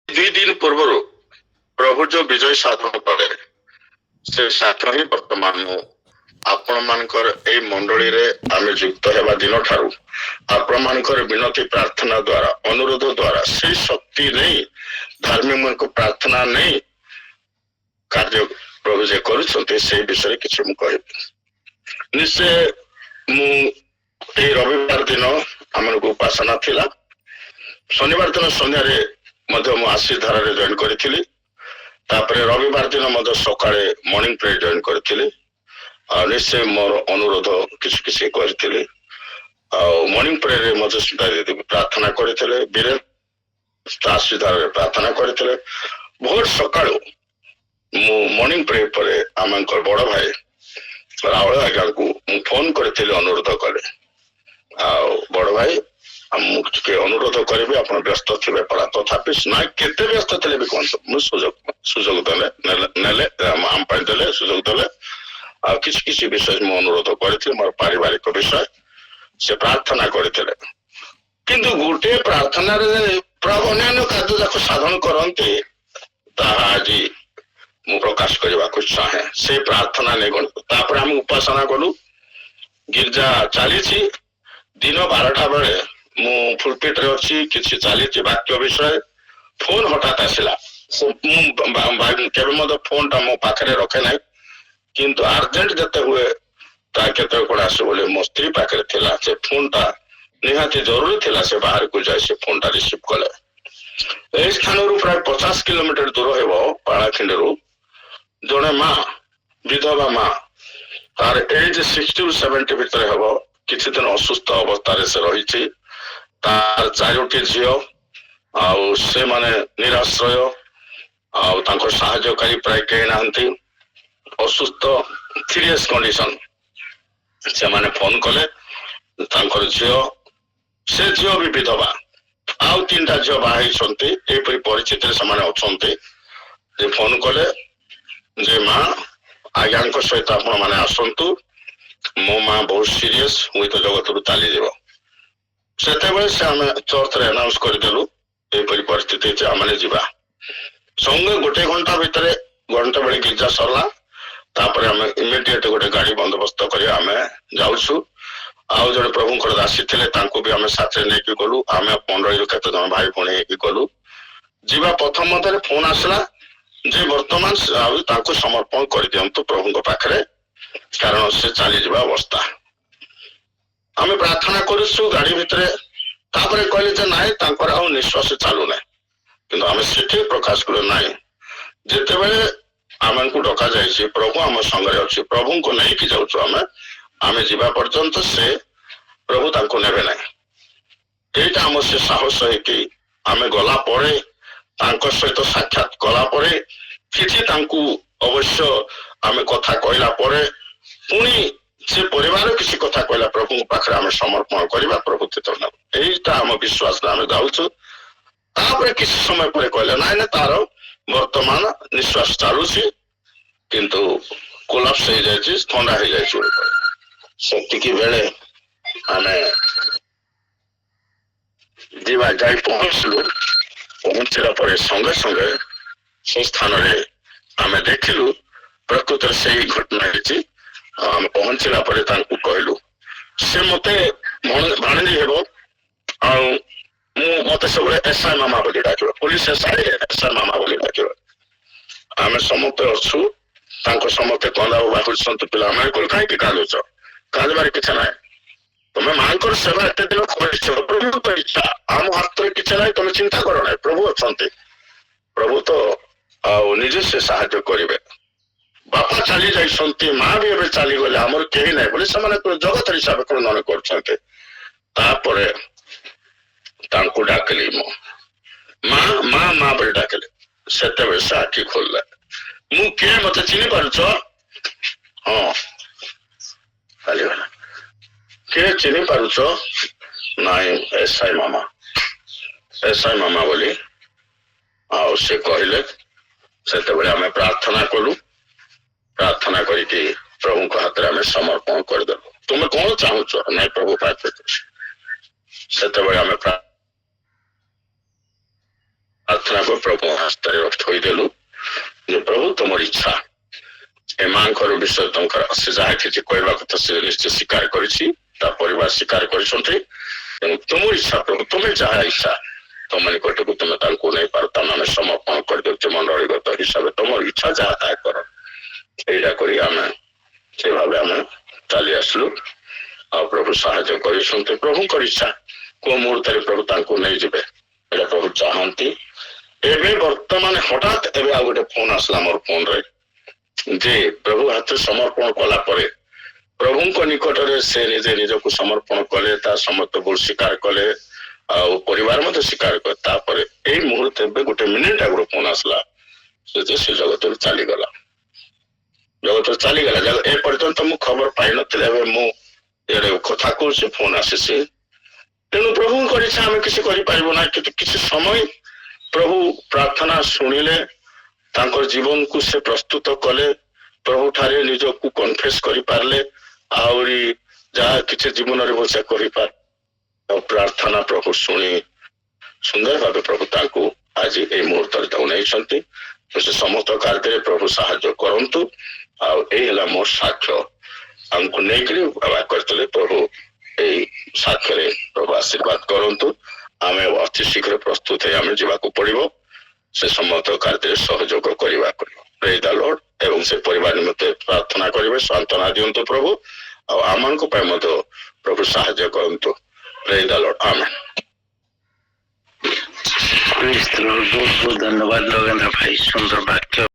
ଦୁଇ ଦିନ ପୂର୍ବରୁ ପ୍ରଭୁ ଯୋଉ ବିଜୟ ସାଧନ କଲେ ସେ ସାଧନ ହିଁ ବର୍ତ୍ତମାନ ମୁଁ ଆପଣ ମାନଙ୍କର ଏଇ ମଣ୍ଡଳୀରେ ଆମେ ଯୁକ୍ତ ହେବା ଦିନ ଠାରୁ ଆପଣ ମାନଙ୍କର ବିନତି ପ୍ରାର୍ଥନା ଦ୍ଵାରା ଅନୁରୋଧ ଦ୍ଵାରା ସେଇ ଶକ୍ତି ନେଇ ଧାର୍ମିକଙ୍କୁ ପ୍ରାର୍ଥନା ନେଇ କାର୍ଯ୍ୟ ପ୍ରଭୁ ଯେ କରୁଛନ୍ତି ସେଇ ବିଷୟରେ କିଛି ମୁଁ କହିବି। ନିଶ୍ଚୟ ମୁଁ ଏଇ ରବିବାର ଦିନ ଆମକୁ ଉପାସନା ଥିଲା। ଶନିବାର ଦିନ ସନ୍ଧ୍ୟାରେ ମଧ୍ୟ ମୁଁ ଆଶୀଷ ଧାରାରେ ଜଏନ୍ କରିଥିଲି। ତାପରେ ରବିବାର ଦିନ ମଧ୍ୟ ସକାଳେ ମର୍ଣ୍ଣିଂ ପ୍ରେୟର ଜଏନ୍ କରିଥିଲି। ଆଉ ନିଶ୍ଚୟ ମୋର ଅନୁରୋଧ କିଛି କିଛି କରିଥିଲି। ଆଉ ମର୍ଣ୍ଣିଂ ପ୍ରେୟରରେ ମଧ୍ୟ ସୁଧା ଦିଦି ପ୍ରାର୍ଥନା କରିଥିଲେ, ବୀରେନ୍ଦ୍ର ଆଶୀଷ ଧାରାରେ ପ୍ରାର୍ଥନା କରିଥିଲେ। ଭୋର ସକାଳୁ ମୁଁ ମର୍ଣ୍ଣିଂ ପ୍ରେୟର ପରେ ଆମଙ୍କର ବଡ ଭାଇ ରାହୁଳ ଆଜ୍ଞାଙ୍କୁ ମୁଁ ଫୋନ କରିଥିଲି, ଅନୁରୋଧ କଲେ। ଆଉ ବଡ ଭାଇ ମୁଁ ଟିକେ ଅନୁରୋଧ କରିବି, ଆପଣ ବ୍ୟସ୍ତ ଥିବେ ପରା, ତଥାପି ନାଇଁ କେତେ ବ୍ୟସ୍ତ ଥିଲେ ବି କୁହନ୍ତୁ, ମୁଁ ସୁଯୋଗ ଦେଲେ ନେଲେ ଆମ ପାଇଁ ଦେଲେ, ସୁଯୋଗ ଦେଲେ। ଆଉ କିଛି କିଛି ବିଷୟ ମୁଁ ଅନୁରୋଧ କରିଥିଲି, ମୋର ପାରିବାରିକ ବିଷୟ ସେ ପ୍ରାର୍ଥନା କରିଥିଲେ। କିନ୍ତୁ ଗୋଟିଏ ପ୍ରାର୍ଥନାରେ ପ୍ରାୟ ଅନ୍ୟାନ୍ୟ କାର୍ଯ୍ୟ ଯାକ ସାଧନ କରନ୍ତି, ତାହା ଆଜି ମୁଁ ପ୍ରକାଶ କରିବାକୁ ଚାହେଁ। ସେ ପ୍ରାର୍ଥନା ନେଇ ତାପରେ ଆମେ ଉପାସନା କଲୁ। ଗିର୍ଜା ଚାଲିଛି। ଦିନ 12ଟା ବେଳେ ମୁଁ ଫୁଲପିଟରେ ଅଛି, କିଛି ଚାଲିଛି ବାକ୍ୟ ବିଷୟ। ଫୋନ ହଠାତ୍ ଆସିଲା। ମୁଁ କେବେ ମଧ୍ୟ ଫୋନ ଟା ମୋ ପାଖରେ ରଖେ ନାହିଁ, କିନ୍ତୁ ଆର୍ଜେଣ୍ଟ ଯେତେ ହୁଏ ତା କେତେବେଳେ କଣ ଆସେ ବୋଲି ମୋ ସ୍ତ୍ରୀ ପାଖରେ ଥିଲା। ସେ ଫୋନ ଟା ନିହାତି ଜରୁରୀ ଥିଲା, ସେ ବାହାରକୁ ଯାଇ ସେ ଫୋନ ଟା ରିସିଭ କଲେ। ଏହି ସ୍ଥାନରୁ ପ୍ରାୟ 50 କିଲୋମିଟର ଦୂର ହେବ ପାଳାଖିଣ୍ଡରୁ ଜଣେ ମା, ବିଧବା ମା, ତାର ଏଜ 60 ରୁ 70 ଭିତରେ ହେବ। କିଛି ଦିନ ଅସୁସ୍ଥ ଅବସ୍ଥାରେ ସେ ରହିଛି। ତାର 4ଟି ଝିଅ, ଆଉ ସେମାନେ ନିରାଶ୍ରୟ, ଆଉ ତାଙ୍କର ସାହାଯ୍ୟକାରୀ ପ୍ରାୟ କେହି ନାହାନ୍ତି। ଅସୁସ୍ଥ, ସିରିୟସ କଣ୍ଡିସନ। ସେମାନେ ଫୋନ କଲେ, ତାଙ୍କର ଝିଅ, ସେ ଝିଅ ବି ବିଧବା, ଆଉ 3ଟା ଝିଅ ବାହା ହେଇଛନ୍ତି। ଏପରି ପରିସ୍ଥିତିରେ ସେମାନେ ଅଛନ୍ତି। ଯେ ଫୋନ କଲେ ଯେ ମା, ଆଜ୍ଞାଙ୍କ ସହିତ ଆପଣ ମାନେ ଆସନ୍ତୁ, ମୋ ମା ବହୁତ ସିରିୟସ, ହୁଏତ ଜଗତରୁ ଚାଲିଯିବ। ସେତେବେଳେ ସେ ଆମେ ଚର୍ଚ୍ଚରେ ଆନାଉନ୍ସ କରିଦେଲୁ, ଏପରି ପରିସ୍ଥିତି ଯେ ଆମେ ଯିବା। ସଙ୍ଗେ 1 ଘଣ୍ଟା ଭିତରେ, ଘଣ୍ଟା ବେଳେ ଗିର୍ଜା ସରିଲା। ତାପରେ ଆମେ ଇମିଡିଏଟ ଗୋଟେ ଗାଡି ବନ୍ଦୋବସ୍ତ କରି ଆମେ ଯାଉଛୁ। ଆଉ ଜଣେ ପ୍ରଭୁଙ୍କର ଦାସୀ ଥିଲେ, ତାଙ୍କୁ ବି ଆମେ ସାଥିରେ ନେଇକି ଗଲୁ। ଆମେ ମଣ୍ଡଳୀରୁ କେତେ ଜଣ ଭାଇ ଭଉଣୀ ହେଇକି ଗଲୁ। ଯିବା ପଥ ମଧ୍ୟରେ ଫୋନ ଆସିଲା ଯେ ବର୍ତ୍ତମାନ ଆଉ ତାଙ୍କୁ ସମର୍ପଣ କରିଦିଅନ୍ତୁ ପ୍ରଭୁଙ୍କ ପାଖରେ, କାରଣ ସେ ଚାଲିଯିବା ଅବସ୍ଥା। ଆମେ ପ୍ରାର୍ଥନା କରୁଛୁ ଗାଡି ଭିତରେ। ତାପରେ କହିଲେ ଯେ ନାଇଁ, ତାଙ୍କର ଆଉ ନିଶ୍ୱାସ ଚାଲୁନାହିଁ। କିନ୍ତୁ ଆମେ ସେଠି ପ୍ରକାଶ କଲୁ ନାହିଁ, ଯେତେବେଳେ ଆମକୁ ଡକା ଯାଇଛି, ପ୍ରଭୁ ଆମ ସଙ୍ଗରେ ଅଛି, ପ୍ରଭୁଙ୍କୁ ନେଇକି ଯାଉଛୁ ଆମେ ଯିବା ପର୍ଯ୍ୟନ୍ତ ସେ ପ୍ରଭୁ ତାଙ୍କୁ ନେବେ ନାହିଁ। ଏଇଟା ଆମ ସେ ସାହସ ହେଇକି ଆମେ ଗଲା ପରେ, ତାଙ୍କ ସହିତ ସାକ୍ଷାତ କଲା ପରେ, କିଛି ତାଙ୍କୁ ଅବଶ୍ୟ ଆମେ କଥା କହିଲା ପରେ, ପୁଣି ସେ ପରିବାର କିଛି କଥା କହିଲା, ପ୍ରଭୁଙ୍କ ପାଖରେ ଆମେ ସମର୍ପଣ କରିବା, ପ୍ରଭୁ ଚିତ୍ର ନେବ। ଏଇଟା ଆମ ବିଶ୍ୱାସରେ ଆମେ ଯାଉଛୁ। ତାପରେ କିଛି ସମୟ ପରେ କହିଲେ ନାଇଁ ନାଇଁ, ତାର ବର୍ତ୍ତମାନ ନିଶ୍ୱାସ ଚାଲୁଛି, କିନ୍ତୁ କୋଲାପ୍ସ ହେଇଯାଇଛି, ଥଣ୍ଡା ହେଇଯାଇଛି ବୋଲି କହିଲେ। ସେତିକି ବେଳେ ଆମେ ଯାଇ ପହଞ୍ଚିଲୁ। ପହଞ୍ଚିଲା ପରେ ସଙ୍ଗେ ସଙ୍ଗେ ସେ ସ୍ଥାନରେ ଆମେ ଦେଖିଲୁ ପ୍ରକୃତରେ ସେଇ ଘଟଣା ହେଇଛି। ଆମେ ପହଞ୍ଚିଲା ପରେ ତାଙ୍କୁ କହିଲୁ, ସେ ମତେ ଭାଣିଜୀ ହେବ, ଆଉ ମତେ ସବୁବେଳେ ଏସ୍ଆଇ ମାମା ବୋଲି ଡାକିବ, ପୋଲିସ ଏସ୍ଆଇ ମାମା ବୋଲି ଡାକିବ। ଆମେ ସମସ୍ତେ ଅଛୁ, ତାଙ୍କ ସମସ୍ତେ କନ୍ଦା ଉବା କରୁଛନ୍ତି। ପିଲାମାନେ କହିଲେ କାହିଁକି କାନ୍ଦୁଛ? କାନ୍ଦିବାରେ କିଛି ନାହିଁ, ତମେ ମାଙ୍କର ସେବା ଏତେ ଦିନ କରିଛ, ପ୍ରଭୁଙ୍କ ଇଚ୍ଛା, ଆମ ହାତରେ କିଛି ନାହିଁ, ତମେ ଚିନ୍ତା କର ନାହିଁ, ପ୍ରଭୁ ଅଛନ୍ତି। ପ୍ରଭୁ ତ ଆଉ ନିଜେ ସେ ସାହାଯ୍ୟ କରିବେ। ବାପା ଚାଲି ଯାଇଛନ୍ତି, ମା ବି ଏବେ ଚାଲିଗଲେ, ଆମର କେହି ନାହିଁ ବୋଲି ସେମାନେ ଜଗତ ହିସାବରେ ବର୍ଣ୍ଣନା କରୁଛନ୍ତି। ତାପରେ ତାଙ୍କୁ ଡାକିଲି, ମା ମା ମା ବୋଲି ଡାକିଲି। ସେତେବେଳେ ସେ ଆଖି ଖୋଲିଲେ। ମୁଁ କିଏ, ମତେ ଚିହ୍ନି ପାରୁଛ? ହଁ। ଚାଲିଗଲା। କିଏ ଚିହ୍ନି ପାରୁଛ? ନାଇଁ, ଏସ୍ଆଇ ମାମା, ଏସ୍ଆଇ ମାମା ବୋଲି। ଆଉ ସେ କହିଲେ। ସେତେବେଳେ ଆମେ ପ୍ରାର୍ଥନା କଲୁ। ପ୍ରାର୍ଥନା କରିକି ପ୍ରଭୁଙ୍କ ହାତରେ ଆମେ ସମର୍ପଣ କରିଦେଲୁ। ତୁମେ କଣ ଚାହୁଁଛ? ନାଇଁ, ପ୍ରଭୁ ପାଖରେ। ସେତେବେଳେ ଆମେ ପ୍ରାର୍ଥନା କରି ପ୍ରଭୁ ହସ୍ତରେ ଥୋଇଦେଲୁ ଯେ ପ୍ରଭୁ ତମର ଇଚ୍ଛା ଏ ମାଙ୍କର ବିଷୟ ତାଙ୍କର ସେ ଯାହା କିଛି କହିବା କଥା ସେ ନିଶ୍ଚୟ ସ୍ୱୀକାର କରିଛି ତା ପରିବାର ସ୍ୱୀକାର କରିଛନ୍ତି ତେଣୁ ତୁମର ଇଚ୍ଛା ପ୍ରଭୁ ତୁମେ ଯାହା ଇଚ୍ଛା ତମ ନିକଟକୁ ତୁମେ ତାଙ୍କୁ ନେଇପାର ତାମାନେ ଆମେ ସମର୍ପଣ କରିଦେଉଛୁ ମଣ୍ଡଳୀଗତ ହିସାବରେ ତମର ଇଚ୍ଛା ଯାହା ତାହା କର ଏଇଟା କରି ଆମେ ସେ ଭାବେ ଆମେ ଚାଲି ଆସିଲୁ ଆଉ ପ୍ରଭୁ ସାହାଯ୍ୟ କରିଛନ୍ତି ପ୍ରଭୁଙ୍କର ଇଚ୍ଛା କୋଉ ମୁହୂର୍ତ୍ତରେ ପ୍ରଭୁ ତାଙ୍କୁ ନେଇଯିବେ ଏଇଟା ପ୍ରଭୁ ଚାହାନ୍ତି ଏବେ ବର୍ତ୍ତମାନ ହଠାତ୍ ଏବେ ଆଉ ଗୋଟେ ଫୋନ ଆସିଲା ମୋର ଫୋନରେ ଯେ ପ୍ରଭୁ ହାତରେ ସମର୍ପଣ କଲା ପରେ ପ୍ରଭୁଙ୍କ ନିକଟରେ ସେ ନିଜେ ନିଜକୁ ସମର୍ପଣ କଲେ ତା ସମସ୍ତ ଭୁଲ ସ୍ୱୀକାର କଲେ ଆଉ ପରିବାର ମଧ୍ୟ ସ୍ୱୀକାର କଲେ ତାପରେ ଏଇ ମୁହୂର୍ତ୍ତ ଏବେ ଗୋଟେ ମିନିଟ ଆଗରୁ ଫୋନ ଆସିଲା ସେ ଜଗତରୁ ଚାଲିଗଲା ଏ ପର୍ଯ୍ୟନ୍ତ ମୁଁ ଖବର ପାଇନଥିଲି ଏବେ ମୁଁ ଏଡେ କଥା କହୁଛି ଫୋନ ଆସିଛି ତେଣୁ ପ୍ରଭୁଙ୍କର ଇଚ୍ଛା ଆମେ କିଛି କରିପାରିବୁ ନା କିନ୍ତୁ କିଛି ସମୟ ପ୍ରଭୁ ପ୍ରାର୍ଥନା ଶୁଣିଲେ ତାଙ୍କର ଜୀବନକୁ ସେ ପ୍ରସ୍ତୁତ କଲେ ପ୍ରଭୁ ଠାରେ ନିଜକୁ କନଫେସ କରିପାରିଲେ ଆହୁରି ଯାହା କିଛି ଜୀବନରେ ସେ କହିପାର ଆଉ ପ୍ରାର୍ଥନା ପ୍ରଭୁ ଶୁଣି ସୁନ୍ଦର ଭାବେ ପ୍ରଭୁ ତାଙ୍କୁ ଆଜି ଏଇ ମୁହୂର୍ତ୍ତରେ ତାକୁ ନେଇଛନ୍ତି ସେ ସମସ୍ତ କାର୍ଯ୍ୟରେ ପ୍ରଭୁ ସାହାଯ୍ୟ କରନ୍ତୁ ଆଉ ଏଇ ହେଲା ମୋ ସାକ୍ଷ୍ୟ ଆମକୁ ନେଇକରି କରିଥିଲେ ପ୍ରଭୁ ଏଇ ସାକ୍ଷ୍ୟରେ ପ୍ରଭୁ ଆଶୀର୍ବାଦ କରନ୍ତୁ ଆମେ ଅତି ଶୀଘ୍ର ପ୍ରସ୍ତୁତ ହେଇ ଆମେ ଯିବାକୁ ପଡିବ ସେ ସମସ୍ତ କାର୍ଯ୍ୟରେ ସହଯୋଗ କରିବାକୁ ପ୍ରେଜ୍ ଦ ଲର୍ଡ ଏବଂ ସେ ପରିବାର ନିମନ୍ତେ ପ୍ରାର୍ଥନା କରିବେ ସାନ୍ତ୍ୱନା ଦିଅନ୍ତୁ ପ୍ରଭୁ ଆଉ ଆମମାନଙ୍କ ପାଇଁ ମଧ୍ୟ ପ୍ରଭୁ ସାହାଯ୍ୟ କରନ୍ତୁ ପ୍ରେଜ୍ ଦ ଲର୍ଡ ଆମେନ୍ ବହୁତ ବହୁତ ଧନ୍ୟବାଦ ନଗେନ୍ଦ୍ର ଭାଇ ସୁନ୍ଦର ବାକ୍ୟ